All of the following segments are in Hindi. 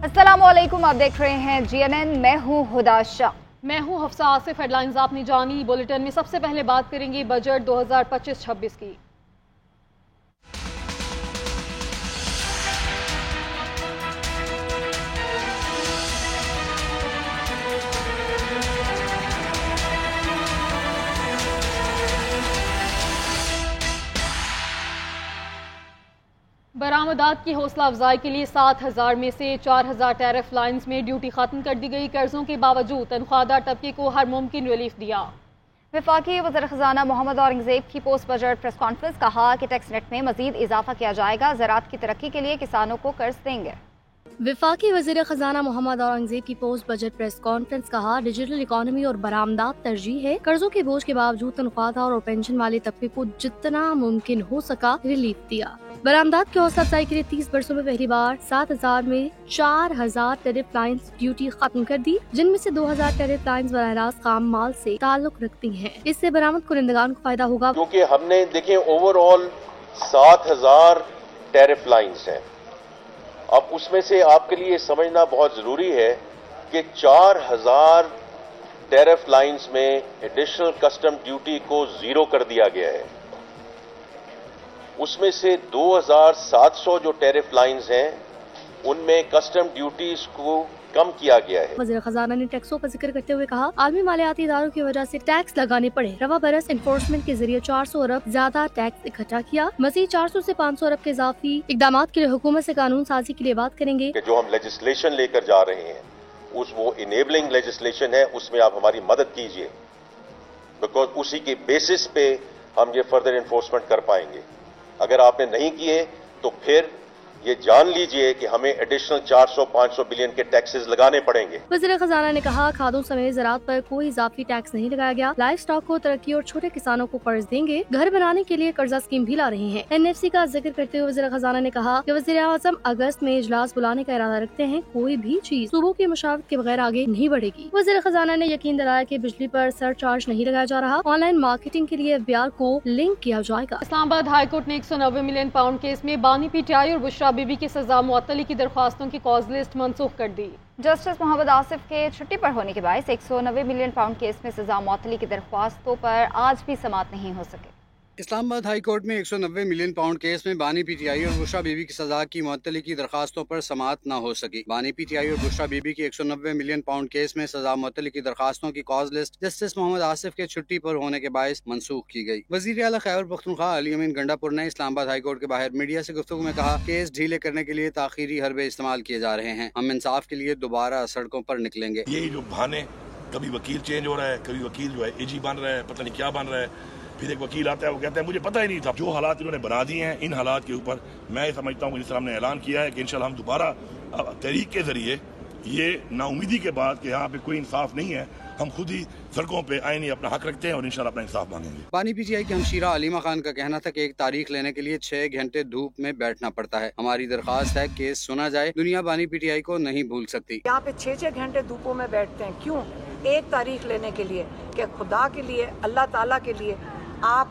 अस्सलामुअलैकुम, आप देख रहे हैं GNN। मैं हूं हुदा शाह। मैं हूं हफ्सा आसिफ। हेडलाइंस आपने जानी। बुलेटिन में सबसे पहले बात करेंगे बजट 2025-26 की। बरामदात की हौसला अफजाई के लिए 7,000 में से 4,000 टैरिफ लाइन्स में ड्यूटी खत्म कर दी गई। कर्जों के बावजूद तनख्वाहदार तबके को हर मुमकिन रिलीफ दिया। वफाकी वज़ीर ख़ज़ाना मोहम्मद औरंगज़ेब की पोस्ट बजट प्रेस कॉन्फ्रेंस। कहा कि टैक्स नेट में मजीद इजाफा किया जाएगा। ज़राअत की तरक्की के लिए किसानों को कर्ज देंगे। वफाकी वज़ीर ख़ज़ाना मोहम्मद औरंगज़ेब की पोस्ट बजट प्रेस कॉन्फ्रेंस। कहा, डिजिटल इकोनॉमी और बरामदात तरजीह है। कर्जों के बोझ के बावजूद तनख्वाहदार और पेंशन वाले तबके को जितना मुमकिन हो सका रिलीफ दिया। बरामदात की हौसला अफजाई के लिए 30 बरसों में पहली बार 7,000 में 4,000 टैरिफ लाइन्स ड्यूटी खत्म कर दी, जिनमें से 2,000 टैरिफ लाइन्स बराह रास्त खाम माल से ताल्लुक रखती हैं। इससे बरामद कुरिंदगान को फायदा होगा, क्योंकि हमने देखिए ओवरऑल 7,000 टैरिफ लाइन्स हैं। अब उसमें से आपके लिए समझना बहुत जरूरी है कि 4,000 टैरिफ लाइन्स में एडिशनल कस्टम ड्यूटी को जीरो कर दिया गया है। उसमें से 2,700 जो टैरिफ लाइन्स हैं उनमें कस्टम ड्यूटीज को कम किया गया है। वज़ीर खजाना ने टैक्सों का जिक्र करते हुए कहा, आलमी मालियाती इदारों की वजह से टैक्स लगाने पड़े। रवा बरस इन्फोर्समेंट के जरिए 400 अरब ज्यादा टैक्स इकट्ठा किया। मजीद 400 से 500 अरब के इजाफी इकदाम के लिए हुकूमत से कानून साजी के लिए बात करेंगे। कि जो हम लेजिस्लेशन लेकर जा रहे हैं वो इनेबलिंग लेजिस्लेशन है, उसमें आप हमारी मदद कीजिए, बिकॉज उसी के बेसिस पे हम ये फर्दर इन्फोर्समेंट कर पाएंगे। अगर आपने नहीं किए तो फिर ये जान लीजिए कि हमें एडिशनल 400-500 बिलियन के टैक्सेस लगाने पड़ेंगे। वज़ीर खजाना ने कहा, खादों समेत ज़राअत पर कोई इजाफी टैक्स नहीं लगाया गया। लाइफ स्टॉक को तरक्की और छोटे किसानों को कर्ज देंगे। घर बनाने के लिए कर्जा स्कीम भी ला रहे हैं। NFC का जिक्र करते हुए वज़ीर खजाना ने कहा कि वज़ीर आज़म अगस्त में इजलास बुलाने का इरादा रखते हैं। कोई भी चीज सूबों की मुशावरत के बगैर आगे नहीं बढ़ेगी। वज़ीर खजाना ने यकीन दिलाया कि बिजली पर सरचार्ज नहीं लगाया जा रहा। ऑनलाइन मार्केटिंग के लिए FBR को लिंक किया जाएगा। इस्लामाबाद हाई कोर्ट ने 190 मिलियन पाउंड केस में बानी PTI और बुशरा बीबी की सजा मुअत्तली की दरख्वास्तों की कॉज लिस्ट मनसूख कर दी। जस्टिस मोहम्मद आसिफ के छुट्टी पर होने के बायस 190 मिलियन पाउंड केस में सजा मुअत्तली की दरख्वास्तों पर आज भी समाअत नहीं हो सके। इस्लामाबाद हाई कोर्ट में 190 मिलियन पाउंड केस में बानी PTI और बुशरा बीबी की सजा की मुअत्तली की दरखास्तों पर समाअत न हो सकी। बानी PTI और बुशरा बीबी की 190 मिलियन पाउंड केस में सजा मुअत्तली की दरखास्तों की cause list justice Mohammad Asif के छुट्टी पर होने के बायस मनसूख की गई। वज़ीर आला खैबर पख्तूनख्वा अली अमीन गंडापुर ने इस्लामाबाद हाई कोर्ट के बाहर मीडिया से गुफ्तगू में कहा, केस ढीले करने के लिए ताखीरी हरबे इस्तेमाल किए जा रहे हैं। हम इंसाफ के लिए दोबारा सड़कों पर निकलेंगे। यही जो बहाने, कभी वकील चेंज हो रहा है, कभी वकील जो है AG बन रहा है, पता नहीं क्या बन रहा है, फिर एक वकील आता है वो कहता है मुझे पता ही नहीं था। जो हालात इन्होंने बना दिए हैं, इन हालात के ऊपर मैं समझता हूँ जिस तरह हमने ऐलान किया है कि इंशाल्लाह हम दोबारा तहरीक के जरिए ये नाउमीदी के बाद कि यहाँ पे कोई इंसाफ नहीं है, हम खुद ही सड़कों पे आईनी अपना हक रखते हैं और इंशाल्लाह अपना इंसाफ मांगेंगे। बानी PTI की हमशीरा अलीमा खान का कहना था कि एक तारीख लेने के लिए 6 घंटे धूप में बैठना पड़ता है। हमारी दरख्वास्त है केस सुना जाए। दुनिया बानी PTI को नहीं भूल सकती। यहाँ पे 6 घंटे धूपों में बैठते हैं, क्यों? एक तारीख लेने के लिए। क्या खुदा के लिए, अल्लाह ताला के लिए आप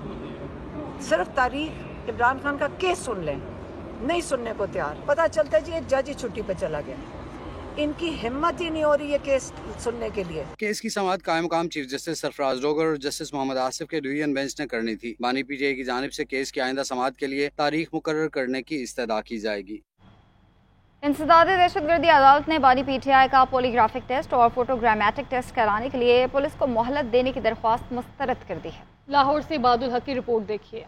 सिर्फ तारीख इमरान खान का केस सुन लें? नहीं सुनने को तैयार। पता चलता है जी एक जज ही छुट्टी पे चला गया। इनकी हिम्मत ही नहीं हो रही है केस सुनने के लिए। केस की समाअत कायम मुकाम चीफ जस्टिस सरफराज डोगर और जस्टिस मोहम्मद आसिफ के डिवीजन बेंच ने करनी थी। बानी PTI की जानिब से केस की आइंदा समाअत के लिए तारीख मुकर्रर करने की इस्तदा की जाएगी। इंसदादे दहशतगर्दी अदालत ने बानी PTI का पॉलीग्राफिक टेस्ट और फोटोग्रामेटिक टेस्ट कराने के लिए पुलिस को मोहलत देने की दरख्वास्त मुस्तरद कर दी है। लाहौर से बादुल हक की रिपोर्ट देखिए।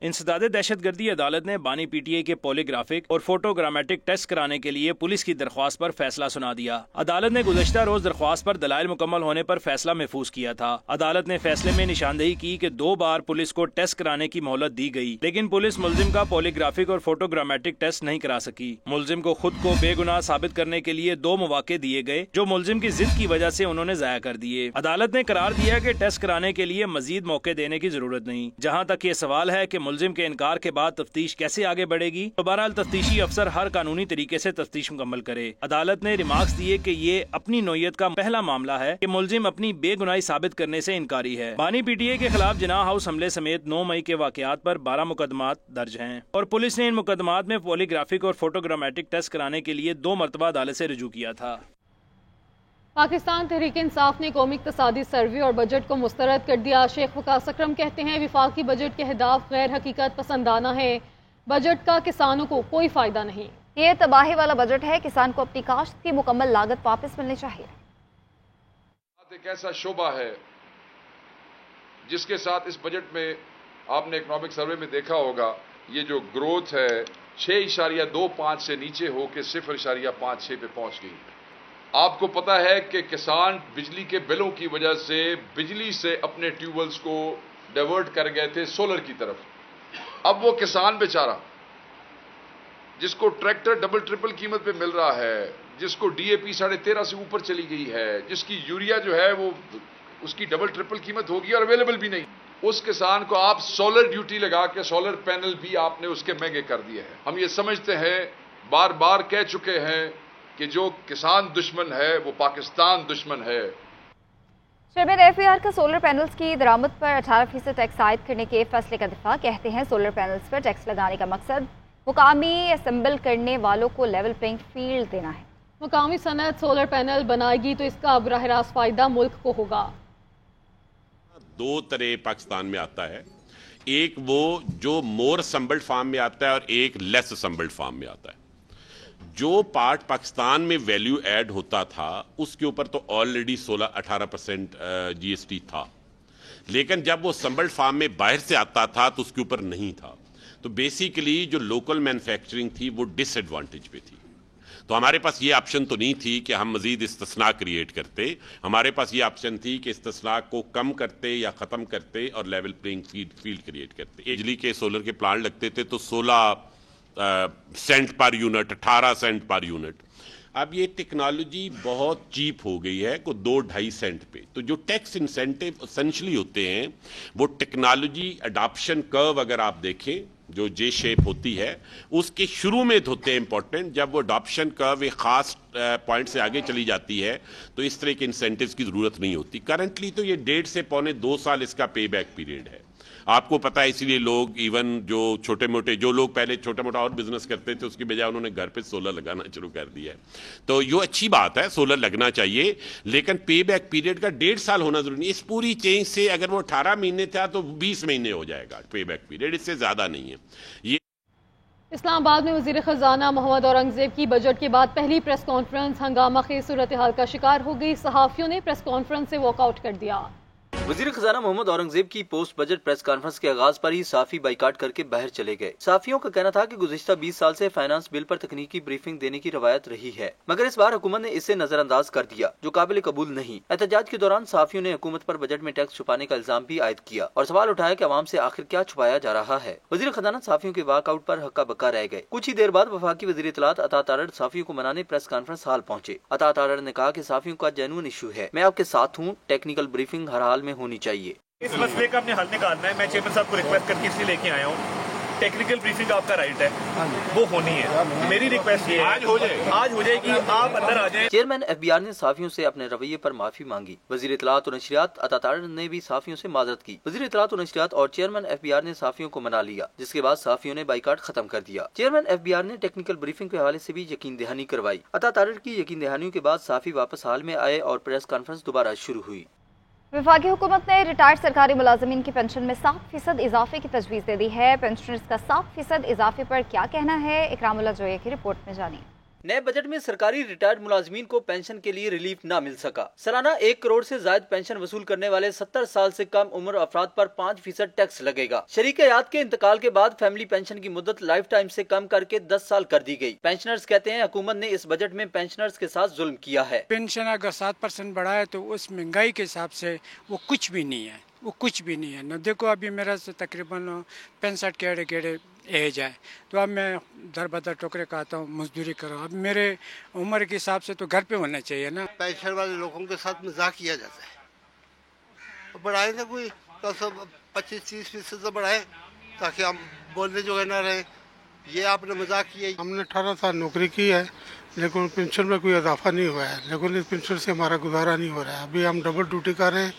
इंसदादे दहशतगर्दी अदालत ने बानी PTI के पॉलीग्राफिक और फोटोग्रामेटिक टेस्ट कराने के लिए पुलिस की दरख्वास्त पर फैसला सुना दिया। अदालत ने गुज़श्ता रोज दरख्वास्त पर दलाइल मुकम्मल होने पर फैसला महफूज किया था। अदालत ने फैसले में निशानदेही की कि 2 बार पुलिस को टेस्ट कराने की मोहलत दी गई, लेकिन पुलिस मुल्जिम का पॉलीग्राफिक और फोटोग्रामेटिक टेस्ट नहीं करा सकी। मुल्जिम को खुद को बेगुनाह साबित करने के लिए 2 मौके दिए गए, जो मुल्जिम की जिद की वजह से उन्होंने ज़ाया कर दिए। अदालत ने करार दिया कि टेस्ट कराने के लिए मजीद मौके देने की जरूरत नहीं। जहाँ तक ये सवाल है कि मुलजिम के इनकार के बाद तफ्तीश कैसे आगे बढ़ेगी, तो बहरहाल तफ्तीशी अफसर हर कानूनी तरीके से तफ्तीश मुकम्मल करे। अदालत ने रिमार्क्स दिए कि ये अपनी नौयत का पहला मामला है कि मुलजिम अपनी बेगुनाही साबित करने से इनकारी है। बानी पीटीआई के खिलाफ जिनाह हाउस हमले समेत 9 मई के वाकयात पर 12 मुकदमात दर्ज हैं और पुलिस ने इन मुकदमात में पॉलीग्राफिक और फोटोग्रामेटिक टेस्ट कराने के लिए 2 मरतबा अदालत से रुजू किया था। पाकिस्तान तहरीक इंसाफ ने कौमी इक़्तिसादी सर्वे और बजट को मुस्तरद कर दिया। शेख वकास अकरम कहते हैं विफाकी बजट के अहदाफ गैर हकीकत पसंदाना है, बजट का किसानों को कोई फायदा नहीं। ये तबाही वाला बजट है, किसान को अपनी काश्त की मुकम्मल लागत वापस मिलनी चाहिए। एक ऐसा शोबा है जिसके साथ इस बजट में आपने इकोनॉमिक सर्वे में देखा होगा, ये जो ग्रोथ है 6.25 से नीचे होकर 0.56 पे पहुंच गई। आपको पता है कि किसान बिजली के बिलों की वजह से बिजली से अपने ट्यूबवेल्स को डाइवर्ट कर गए थे सोलर की तरफ। अब वो किसान बेचारा जिसको ट्रैक्टर डबल ट्रिपल कीमत पे मिल रहा है, जिसको डीएपी 13.5 से ऊपर चली गई है, जिसकी यूरिया जो है वो उसकी डबल ट्रिपल कीमत होगी और अवेलेबल भी नहीं, उस किसान को आप सोलर ड्यूटी लगा के सोलर पैनल भी आपने उसके महंगे कर दिए हैं। हम ये समझते हैं, बार बार कह चुके हैं कि जो किसान दुश्मन है वो पाकिस्तान दुश्मन है। चेयरमैन एफबीआर का सोलर पैनल्स की दरामद पर 18% टैक्स आयद करने के फैसले का दिफा। कहते हैं सोलर पैनल्स पर टैक्स लगाने का मकसद मुकामी असेंबल करने वालों को लेवल प्लेइंग फील्ड देना है। मुकामी सनत सोलर पैनल बनाएगी तो इसका बराह रास्त फायदा मुल्क को होगा। 2 तरह पाकिस्तान में आता है, एक वो जो मोर असम्बल्ड फार्म में आता है और एक लेस असम्बल्ड फार्म में आता है। जो पार्ट पाकिस्तान में वैल्यू ऐड होता था उसके ऊपर तो ऑलरेडी 16-18% जीएसटी था, लेकिन जब वो असम्बल्ड फार्म में बाहर से आता था तो उसके ऊपर नहीं था। तो बेसिकली जो लोकल मैन्युफैक्चरिंग थी वो डिसएडवांटेज पे थी। तो हमारे पास ये ऑप्शन तो नहीं थी कि हम मजीद इस्तिस्ना क्रिएट करते, हमारे पास ये ऑप्शन थी कि इस्तिस्ना को कम करते या ख़त्म करते और लेवल प्लेइंग फील्ड क्रिएट करते। बिजली के सोलर के प्लांट लगते थे तो 16 Saint per unit, 18 Saint per unit. अब ये टेक्नोलॉजी बहुत चीप हो गई है, को 2-2.5 सेंट पे। तो जो टैक्स इंसेंटिव एसेंशियली होते हैं वो टेक्नोलॉजी अडॉप्शन कर्व अगर आप देखें जो जे शेप होती है उसके शुरू में होते हैं इंपॉर्टेंट। जब वो अडॉप्शन कर्व एक खास पॉइंट से आगे चली जाती है तो इस तरह के इंसेंटिव्स की जरूरत नहीं होती। करंटली तो ये 1.5 से 2 साल इसका पे बैक पीरियड है। आपको पता है, इसीलिए लोग इवन जो छोटे मोटे जो लोग पहले छोटा मोटा और बिजनेस करते थे उसकी बजाय उन्होंने घर पे सोलर लगाना शुरू कर दिया है। तो ये अच्छी बात है, सोलर लगना चाहिए, लेकिन पे बैक पीरियड का 1.5 साल होना जरूरी नहीं। इस पूरी चेंज से अगर वो 18 महीने था तो 20 महीने हो जाएगा पे बैक पीरियड, इससे ज्यादा नहीं है ये। इस्लामाबाद में वजीर खजाना मोहम्मद औरंगजेब की बजट के बाद पहली प्रेस कॉन्फ्रेंस हंगामा खेज सूरत हाल का शिकार हो गई। सहाफियों ने प्रेस कॉन्फ्रेंस से वॉकआउट कर दिया। वजीर खजाना मोहम्मद औरंगजेब की पोस्ट बजट प्रेस कॉन्फ्रेंस के आगाज पर ही साफी बाइकाट करके बाहर चले गए। साफियों का कहना था कि गुज़िश्ता 20 साल से फाइनेंस बिल पर तकनीकी ब्रीफिंग देने की रवायत रही है, मगर इस बार हुकूमत ने इसे नजरअंदाज कर दिया, जो काबिल कबूल नहीं। एहतजाज के दौरान साफियों ने हुकूमत पर बजट में टैक्स छुपाने का इल्जाम भी आयद किया और सवाल उठाया कि अवाम से आखिर क्या छुपाया जा रहा है। वजीर खजाना साफियों के वॉकआउट पर हक्का बक्का रह गए। कुछ ही देर बाद वफाकी वजीर इत्तलात अता तारड़ साफियों को मनाने प्रेस कॉन्फ्रेंस हॉल पहुंचे। अता तारड़ ने कहा कि साफियों का जेन्युइन इशू है, मैं आपके साथ हूँ, टेक्निकल ब्रीफिंग हर हाल में होनी चाहिए। इस मसले का हमने हल निकालना है। मैं चेयरमैन साहब को रिक्वेस्ट करके इसलिए लेके आया हूँ। टेक्निकल ब्रीफिंग आपका राइट है, वो होनी है। मेरी रिक्वेस्ट ये आज हो जाएगी, आप अंदर आ जाएं। चेयरमैन एफबीआर ने साफियों से अपने रवैये पर माफी मांगी। वजीर इत्तलात और नशरियात अता तारड़ ने भी साफियों से माजरत की। वजीर इत्तलात और नशरियात और चेयरमैन एफबीआर ने साफियों को मना लिया, जिसके बाद साफियों ने बाइकाट खत्म कर दिया। चेयरमैन एफबीआर ने टेक्निकल ब्रीफिंग के हवाले से भी यकीन दहानी करवाई। अता तारड़ की यकीन दहानियों के बाद साफी वापस हाल में आए और प्रेस कॉन्फ्रेंस दोबारा शुरू हुई। वफाकी हुकूमत ने रिटायर्ड सरकारी मुलाजमीन की पेंशन में 7% इजाफे की तजवीज़ दे दी है। पेंशनर्स का 7% इजाफे पर क्या कहना है, इकरामुल्लाह जोया की रिपोर्ट में जानिए। नए बजट में सरकारी रिटायर्ड मुलाजमीन को पेंशन के लिए रिलीफ न मिल सका। सालाना 1 करोड़ से ज्यादा पेंशन वसूल करने वाले 70 साल से कम उम्र अफराद पर 5% टैक्स लगेगा। शरीक हयात के इंतकाल के बाद फैमिली पेंशन की मुद्दत लाइफ टाइम से कम करके 10 साल कर दी गई। पेंशनर्स कहते हैं हुकूमत ने इस बजट में पेंशनर्स के साथ जुल्म किया है। पेंशन अगर 7% बढ़ा है तो उस महंगाई के हिसाब से वो कुछ भी नहीं है, वो कुछ भी नहीं है न। देखो अभी मेरा तकरीबन 65 के एज है, तो अब मैं दर बदर टोकरे खाता हूँ, मजदूरी कर रहा हूँ। अब मेरे उम्र के हिसाब से तो घर पे होना चाहिए ना। पेंशन वाले लोगों के साथ मजाक किया जाता है। बढ़ाए ना कोई 25-30% तो बढ़ाए, ताकि हम बोलने जो है ना रहे। ये आपने मजाक किया। हमने 18 साल नौकरी की है, लेकिन पेंशन में कोई इजाफा नहीं हुआ है, लेकिन इस पेंशन से हमारा गुजारा नहीं हो रहा है। अभी हम डबल ड्यूटी कर रहे हैं।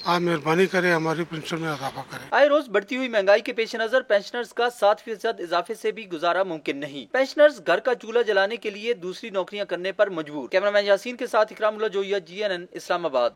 आप मेहरबानी करें, हमारी पेंशन में इजाफा करें। आए रोज बढ़ती हुई महंगाई के पेश नजर पेंशनर्स का 7% इजाफे से भी गुजारा मुमकिन नहीं। पेंशनर्स घर का चूल्हा जलाने के लिए दूसरी नौकरियां करने पर मजबूर। कैमरामैन यासीन के साथ इकरामुल्लाह जोइया, GNN इस्लामाबाद।